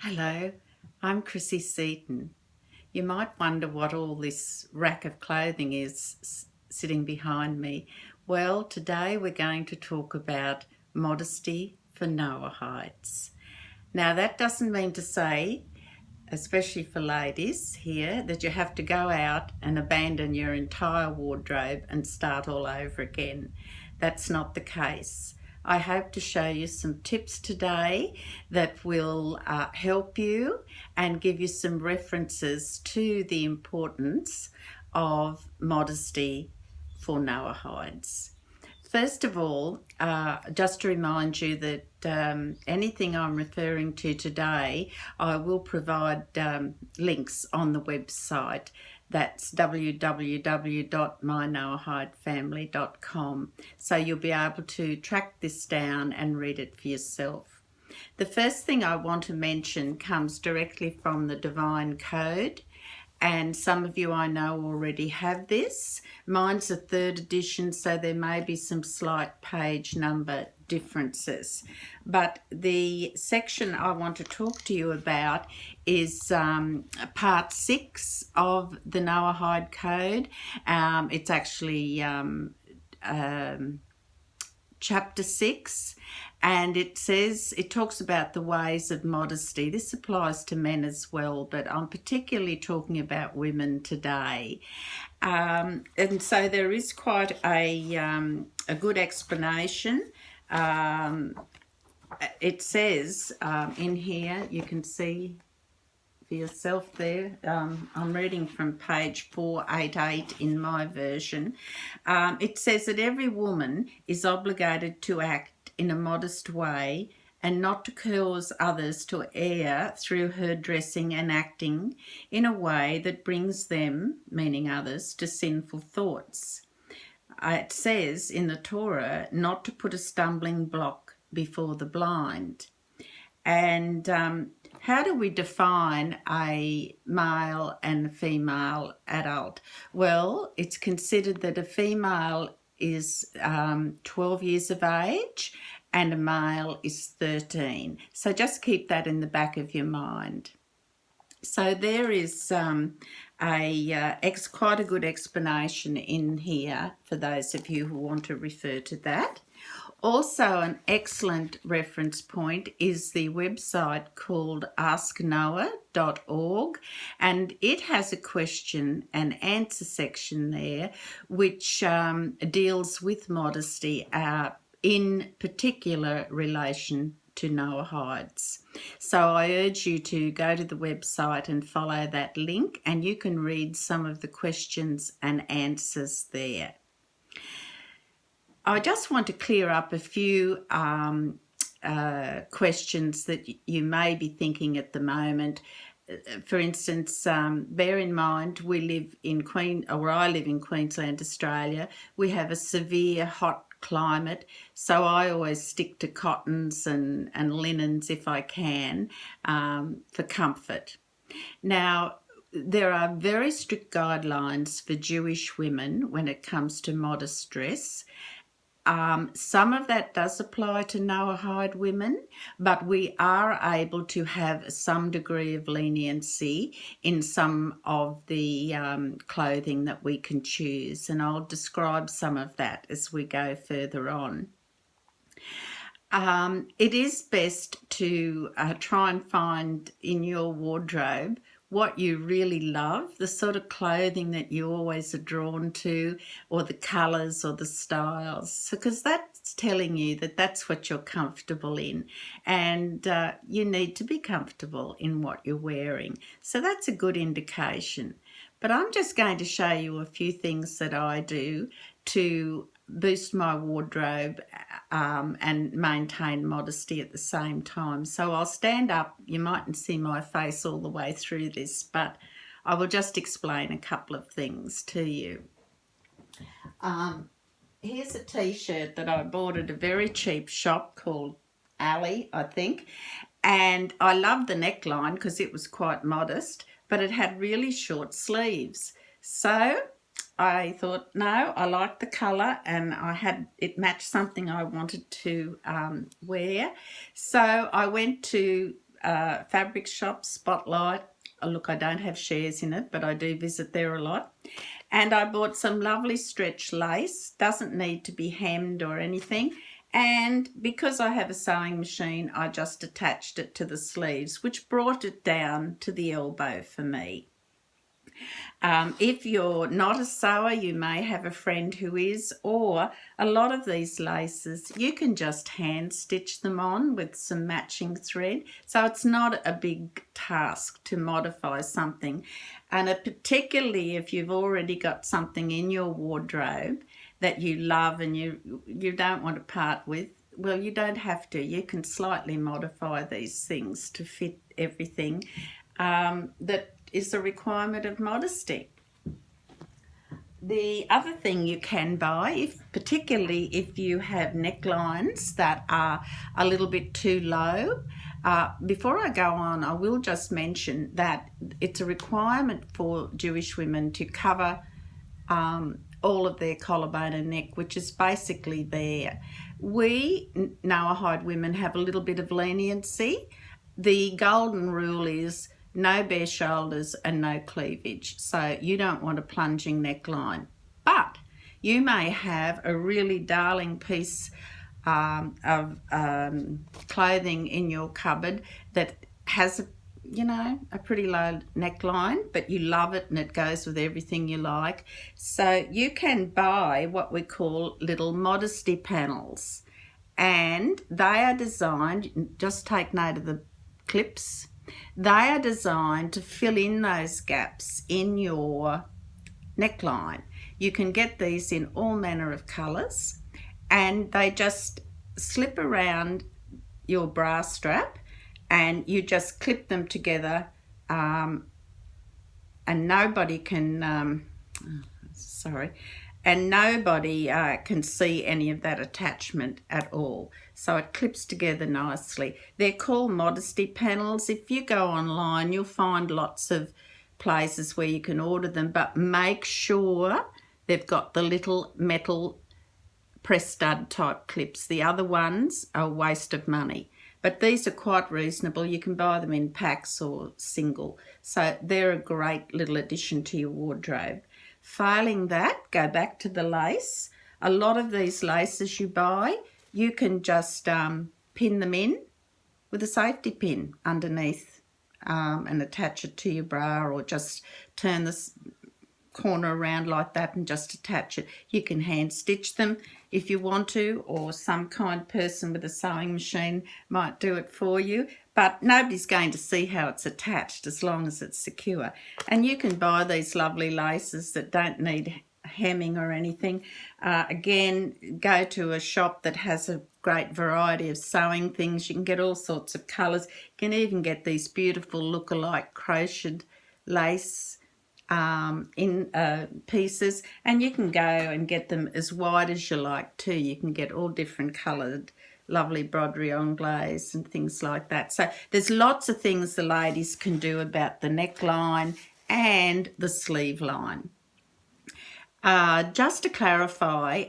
Hello, I'm Chrissy Seaton. You might wonder what all this rack of clothing is sitting behind me. Well, today we're going to talk about modesty for Noahides. Now, that doesn't mean to say, especially for ladies here, that you have to go out and abandon your entire wardrobe and start all over again. That's not the case. I hope to show you some tips today that will help you and give you some references to the importance of modesty for Noahides. First of all, just to remind you that anything I'm referring to today, I will provide links on the website. That's www.mynoahidefamily.com. So you'll be able to track this down and read it for yourself. The first thing I want to mention comes directly from the Divine Code. And some of you I know already have this. Mine's a 3rd edition, so there may be some slight page number differences. But the section I want to talk to you about is part 6 of the Noahide Code. It's actually chapter 6, and it talks about the ways of modesty. This applies to men as well, but I'm particularly talking about women today. And so there is quite a good explanation. It says in here, you can see for yourself there, I'm reading from page 488 in my version. It says that every woman is obligated to act in a modest way and not to cause others to err through her dressing and acting in a way that brings them, meaning others, to sinful thoughts. It says in the Torah not to put a stumbling block before the blind. And how do we define a male and a female adult? Well, it's considered that a female is 12 years of age and a male is 13. So just keep that in the back of your mind. So there is quite a good explanation in here for those of you who want to refer to that. Also, an excellent reference point is the website called asknoah.org, and it has a question and answer section there which deals with modesty in particular relation to Noahides. So I urge you to go to the website and follow that link, and you can read some of the questions and answers there. I just want to clear up a few questions that you may be thinking at the moment. For instance, bear in mind I live in Queensland, Australia. We have a severe hot climate, so I always stick to cottons and linens if I can for comfort. Now, there are very strict guidelines for Jewish women when it comes to modest dress. Some of that does apply to Noahide women, but we are able to have some degree of leniency in some of the clothing that we can choose, and I'll describe some of that as we go further on. It is best to try and find in your wardrobe what you really love, the sort of clothing that you always are drawn to, or the colours or the styles, because that's telling you that that's what you're comfortable in, and you need to be comfortable in what you're wearing. So that's a good indication. But I'm just going to show you a few things that I do to boost my wardrobe and maintain modesty at the same time. So I'll stand up. You mightn't see my face all the way through this, but I will just explain a couple of things to you. Here's a t-shirt that I bought at a very cheap shop called Ali, I think, and I loved the neckline because it was quite modest, but it had really short sleeves. So I thought, no, I like the colour, and it matched something I wanted to wear. So I went to fabric shop, Spotlight. Oh, look, I don't have shares in it, but I do visit there a lot. And I bought some lovely stretch lace. Doesn't need to be hemmed or anything. And because I have a sewing machine, I just attached it to the sleeves, which brought it down to the elbow for me. If you're not a sewer, you may have a friend who is, or a lot of these laces, you can just hand stitch them on with some matching thread. So it's not a big task to modify something. And particularly if you've already got something in your wardrobe that you love and you don't want to part with, well, you don't have to. You can slightly modify these things to fit everything that is a requirement of modesty. The other thing you can buy, particularly if you have necklines that are a little bit too low, before I go on, I will just mention that it's a requirement for Jewish women to cover all of their collarbone and neck, which is basically there. We Noahide women have a little bit of leniency. The golden rule is no bare shoulders and no cleavage. So you don't want a plunging neckline. But you may have a really darling piece of clothing in your cupboard that has a pretty low neckline, but you love it and it goes with everything you like. So you can buy what we call little modesty panels, and they are designed, just take note of the clips, they are designed to fill in those gaps in your neckline. You can get these in all manner of colours, and they just slip around your bra strap and you just clip them together, and nobody can can see any of that attachment at all. So it clips together nicely. They're called Modesty Panels. If you go online, you'll find lots of places where you can order them, but make sure they've got the little metal press stud type clips. The other ones are a waste of money, but these are quite reasonable. You can buy them in packs or single. So they're a great little addition to your wardrobe. Failing that, go back to the lace. A lot of these laces you buy, you can just pin them in with a safety pin underneath and attach it to your bra, or just turn this corner around like that and just attach it. You can hand stitch them if you want to, or some kind person with a sewing machine might do it for you, but nobody's going to see how it's attached as long as it's secure. And you can buy these lovely laces that don't need hemming or anything. Again, go to a shop that has a great variety of sewing things. You can get all sorts of colours. You can even get these beautiful look-alike crocheted lace in pieces, and you can go and get them as wide as you like too. You can get all different coloured lovely broderie anglaise and things like that. So there's lots of things the ladies can do about the neckline and the sleeve line. Just to clarify,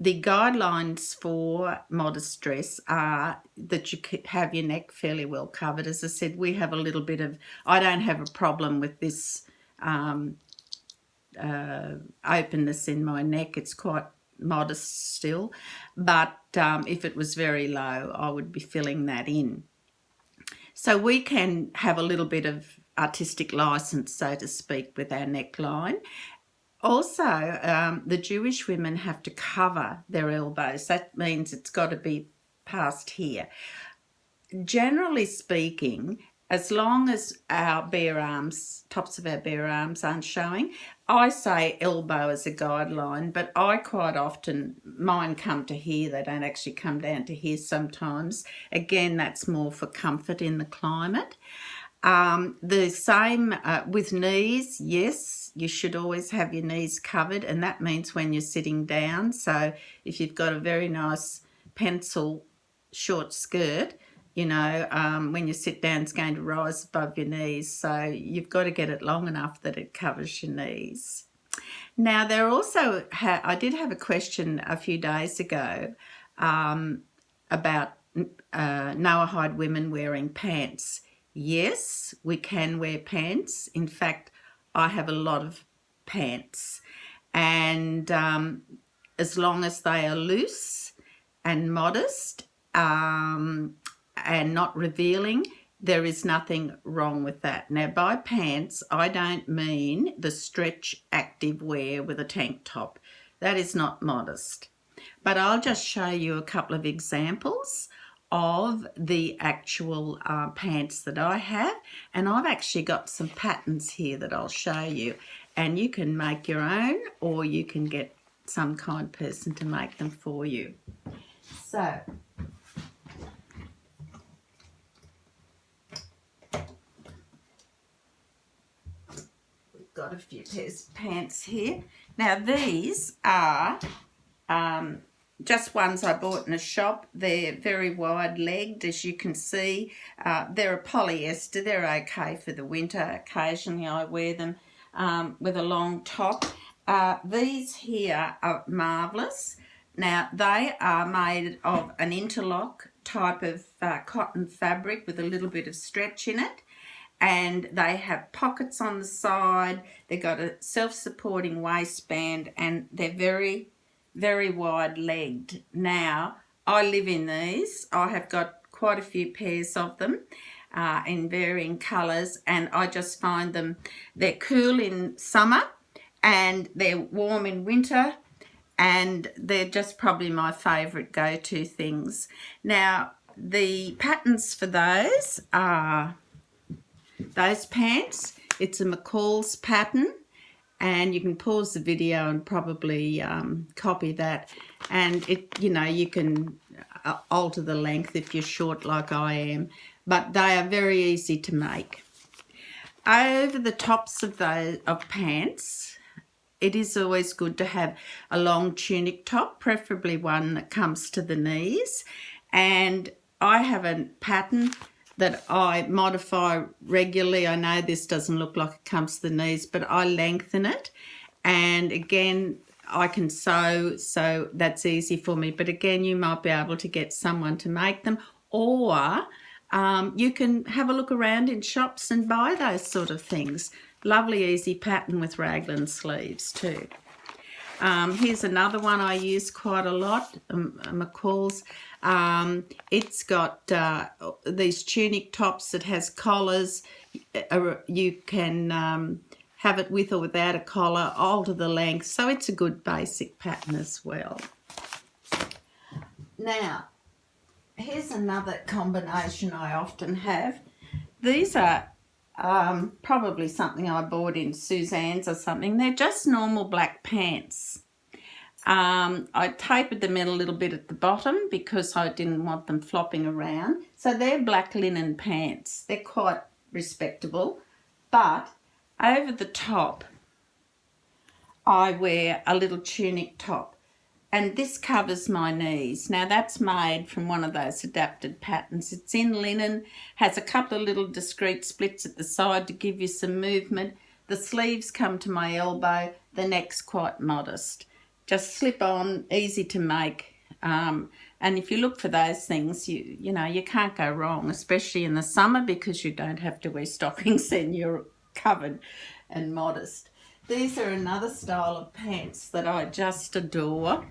the guidelines for modest dress are that you have your neck fairly well covered. As I said, we have a little bit of, I don't have a problem with this openness in my neck. It's quite modest still, but if it was very low, I would be filling that in. So we can have a little bit of artistic license, so to speak, with our neckline. Also, the Jewish women have to cover their elbows. That means it's got to be past here. Generally speaking, as long as our bare arms, tops of our bare arms aren't showing, I say elbow as a guideline, but I quite often, mine come to here. They don't actually come down to here sometimes. Again, that's more for comfort in the climate. The same with knees. Yes, you should always have your knees covered, and that means when you're sitting down. So if you've got a very nice pencil short skirt, when you sit down, it's going to rise above your knees. So you've got to get it long enough that it covers your knees. Now, there also, I did have a question a few days ago about Noahide women wearing pants. Yes, we can wear pants. In fact, I have a lot of pants, and as long as they are loose and modest and not revealing, there is nothing wrong with that. Now, by pants, I don't mean the stretch active wear with a tank top. That is not modest. But I'll just show you a couple of examples of the actual pants that I have, and I've actually got some patterns here that I'll show you, and you can make your own, or you can get some kind person to make them for you. So we've got a few pairs of pants here. Now these are just ones I bought in a shop. They're very wide-legged, as you can see. They're a polyester. They're okay for the winter. Occasionally I wear them with a long top. These here are marvellous. Now, they are made of an interlock type of cotton fabric with a little bit of stretch in it. And they have pockets on the side. They've got a self-supporting waistband, and they're very, very wide-legged. Now, I live in these. I have got quite a few pairs of them in varying colours, and I just find them, they're cool in summer and they're warm in winter, and they're just probably my favourite go-to things. Now, the patterns for those are those pants. It's a McCall's pattern, and you can pause the video and probably copy that, and you can alter the length if you're short like I am, but they are very easy to make. Over the tops of pants, it is always good to have a long tunic top, preferably one that comes to the knees, and I have a pattern that I modify regularly. I know this doesn't look like it comes to the knees, but I lengthen it, and again I can sew, so that's easy for me. But again, you might be able to get someone to make them, or you can have a look around in shops and buy those sort of things. Lovely easy pattern with raglan sleeves too. Here's another one I use quite a lot, McCall's. It's got these tunic tops that has collars. You can have it with or without a collar, alter the length, so it's a good basic pattern as well. Now, here's another combination I often have. These are probably something I bought in Suzanne's or something. They're just normal black pants. I tapered them in a little bit at the bottom because I didn't want them flopping around. So they're black linen pants. They're quite respectable. But over the top, I wear a little tunic top, and this covers my knees. Now that's made from one of those adapted patterns. It's in linen, has a couple of little discreet splits at the side to give you some movement. The sleeves come to my elbow, the neck's quite modest. Just slip on, easy to make. And if you look for those things, you can't go wrong, especially in the summer, because you don't have to wear stockings and you're covered and modest. These are another style of pants that I just adore.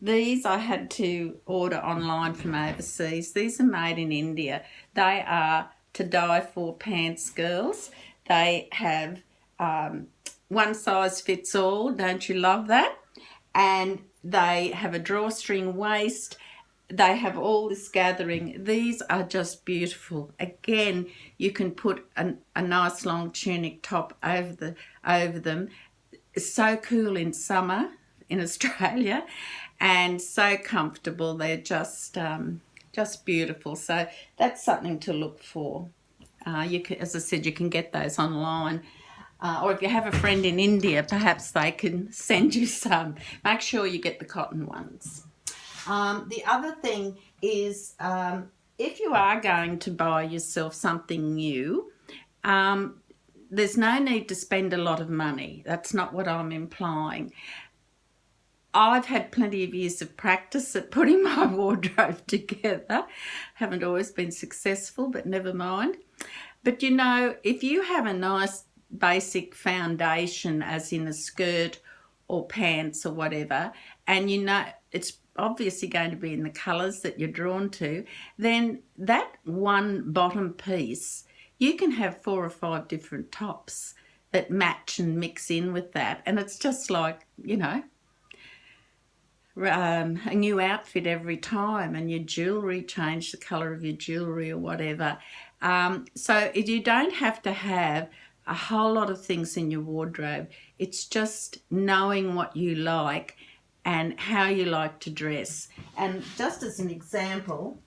These I had to order online from overseas. These are made in India. They are to die for pants, girls. They have one size fits all. Don't you love that? And they have a drawstring waist. They have all this gathering. These are just beautiful. Again, you can put a nice long tunic top over them. It's so cool in summer in Australia, and so comfortable. They're just beautiful. So that's something to look for. As I said, you can get those online. Or if you have a friend in India, perhaps they can send you some. Make sure you get the cotton ones. The other thing is, if you are going to buy yourself something new, there's no need to spend a lot of money. That's not what I'm implying. I've had plenty of years of practice at putting my wardrobe together. Haven't always been successful, but never mind. But you know, if you have a nice basic foundation, as in a skirt or pants or whatever, and you know it's obviously going to be in the colours that you're drawn to, then that one bottom piece, you can have 4 or 5 different tops that match and mix in with that. And it's just like, you know, a new outfit every time, and your jewellery, change the colour of your jewellery or whatever. So you don't have to have a whole lot of things in your wardrobe. It's just knowing what you like and how you like to dress. And just as an example,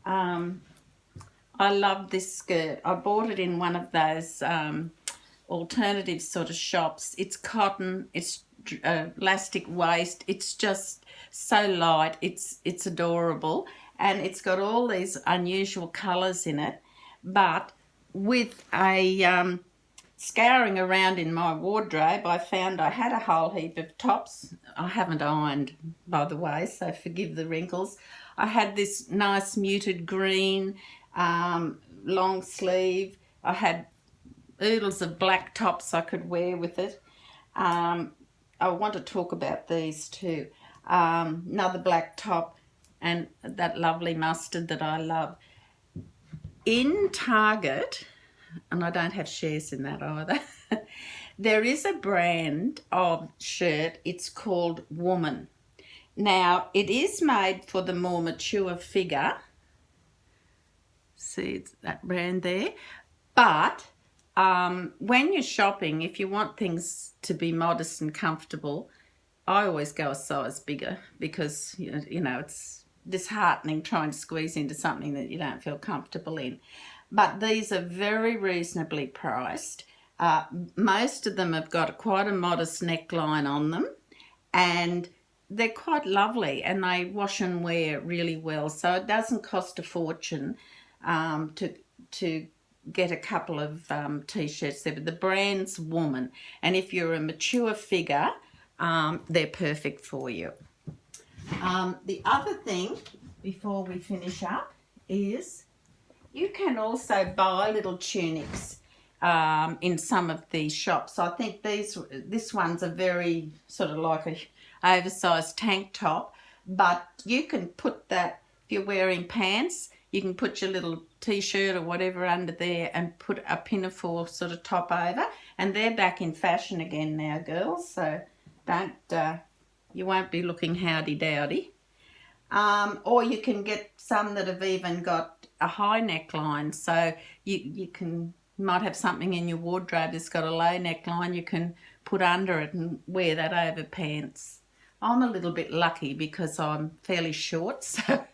I love this skirt. I bought it in one of those alternative sort of shops. It's cotton, it's elastic waist, it's just so light, it's adorable, and it's got all these unusual colours in it. But with a scouring around in my wardrobe, I found I had a whole heap of tops. I haven't ironed, by the way, so forgive the wrinkles. I had this nice muted green long sleeve. I had oodles of black tops I could wear with it. I want to talk about these too. Another black top and that lovely mustard that I love. In Target, and I don't have shares in that either, there is a brand of shirt. It's called Woman. Now, it is made for the more mature figure. See, it's that brand there. But when you're shopping, if you want things to be modest and comfortable, I always go a size bigger, because, you know, it's disheartening trying to squeeze into something that you don't feel comfortable in. But these are very reasonably priced. Most of them have got quite a modest neckline on them, and they're quite lovely, and they wash and wear really well. So it doesn't cost a fortune to get a couple of t-shirts there. But the brand's Woman, and if you're a mature figure, they're perfect for you. The other thing, before we finish up, is you can also buy little tunics in some of these shops. I think this one's a very sort of like a oversized tank top, but you can put that, if you're wearing pants, you can put your little t-shirt or whatever under there and put a pinafore sort of top over, and they're back in fashion again now, girls, so don't you won't be looking howdy-dowdy. Or you can get some that have even got a high neckline, so you might have something in your wardrobe that's got a low neckline, you can put under it and wear that over pants. I'm a little bit lucky because I'm fairly short, so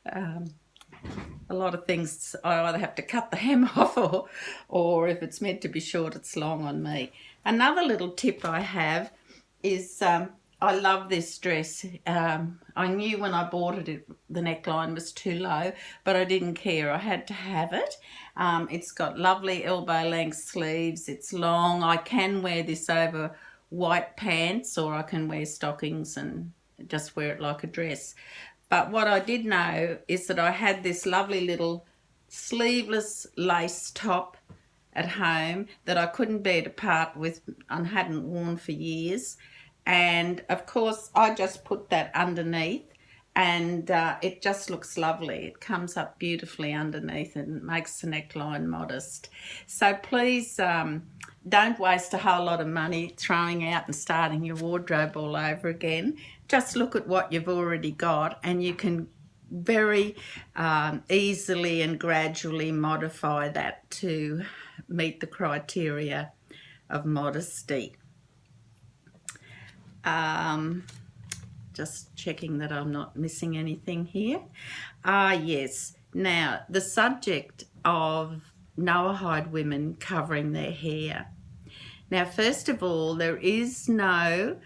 a lot of things I either have to cut the hem off, or if it's meant to be short, it's long on me. Another little tip I have is I love this dress. I knew when I bought it, the neckline was too low, but I didn't care. I had to have it. It's got lovely elbow-length sleeves. It's long. I can wear this over white pants, or I can wear stockings and just wear it like a dress. But what I did know is that I had this lovely little sleeveless lace top at home that I couldn't bear to part with and hadn't worn for years. And of course I just put that underneath, and it just looks lovely. It comes up beautifully underneath and makes the neckline modest. So please don't waste a whole lot of money throwing out and starting your wardrobe all over again. Just look at what you've already got, and you can very easily and gradually modify that to meet the criteria of modesty. Just checking that I'm not missing anything here. Yes. Now, the subject of Noahide women covering their hair. Now, first of all, there is no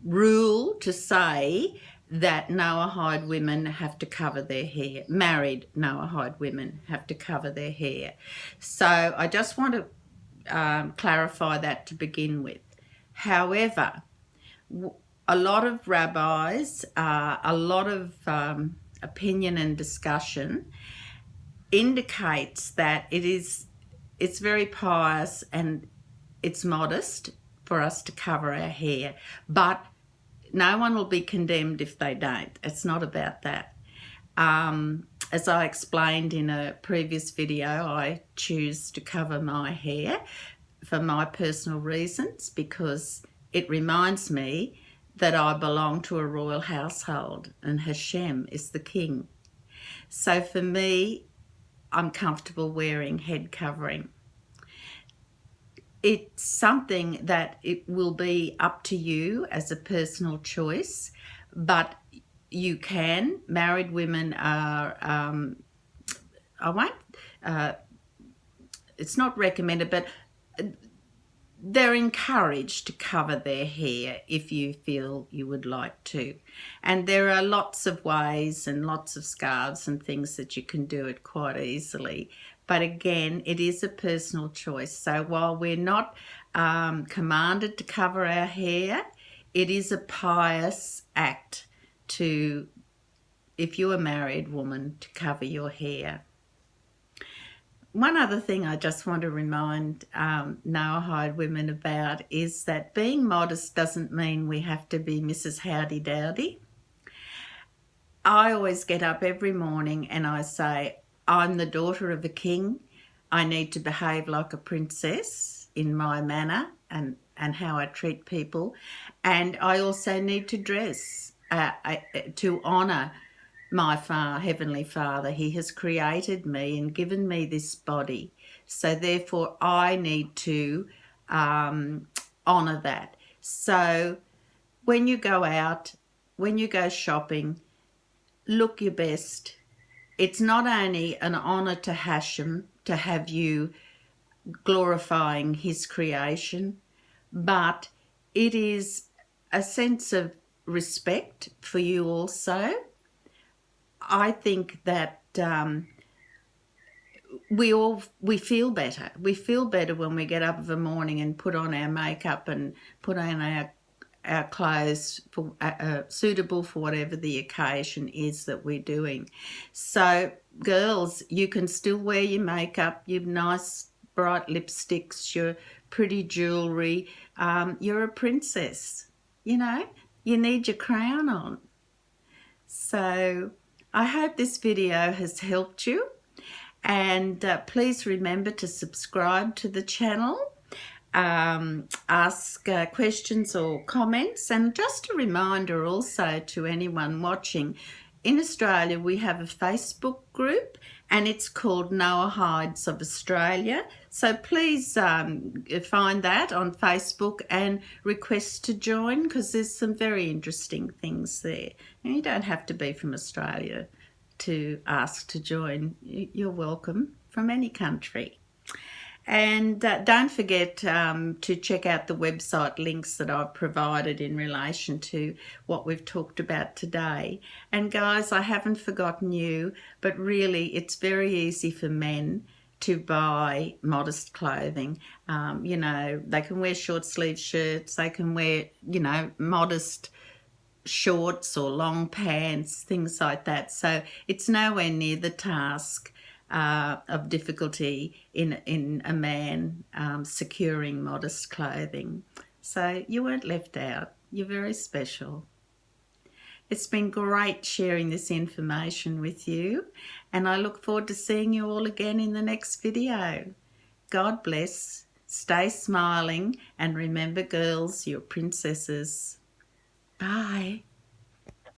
rule to say that Noahide women have to cover their hair. Married Noahide women have to cover their hair. So I just want to clarify that to begin with. However, a lot of rabbis, a lot of opinion and discussion indicates that it's very pious and it's modest for us to cover our hair, but no one will be condemned if they don't. It's not about that. As I explained in a previous video, I choose to cover my hair for my personal reasons because it reminds me that I belong to a royal household and Hashem is the king. So for me, I'm comfortable wearing head covering. It's something that it will be up to you as a personal choice, but you can. Married women are, it's not recommended, but they're encouraged to cover their hair if you feel you would like to. And there are lots of ways and lots of scarves and things that you can do it quite easily. But again, it is a personal choice. So while we're not commanded to cover our hair, it is a pious act to, if you're a married woman, to cover your hair. One other thing I just want to remind Noahide women about is that being modest doesn't mean we have to be Mrs. Howdy Dowdy. I always get up every morning and I say, I'm the daughter of a king. I need to behave like a princess in my manner and how I treat people. And I also need to dress to honour my Heavenly Father. He has created me and given me this body. So therefore I need to honour that. So when you go out, when you go shopping, look your best. It's not only an honour to Hashem to have you glorifying his creation, but it is a sense of respect for you also. I think that we feel better. We feel better when we get up of a morning and put on our makeup and put on our clothes for, suitable for whatever the occasion is that we're doing. So girls, you can still wear your makeup, your nice bright lipsticks, your pretty jewellery. You're a princess, you know. You need your crown on. So I hope this video has helped you, and please remember to subscribe to the channel, ask questions or comments, and just a reminder also to anyone watching, in Australia we have a Facebook group and it's called Noahides of Australia. So please find that on Facebook and request to join, because there's some very interesting things there. And you don't have to be from Australia to ask to join. You're welcome from any country. And don't forget to check out the website links that I've provided in relation to what we've talked about today. And guys, I haven't forgotten you, but really it's very easy for men to buy modest clothing. You know, they can wear short sleeve shirts, they can wear, you know, modest shorts or long pants, things like that. So it's nowhere near the task of difficulty in a man securing modest clothing. So you weren't left out. You're very special. It's been great sharing this information with you, and I look forward to seeing you all again in the next video. God bless, stay smiling, and remember girls, you're princesses. Bye.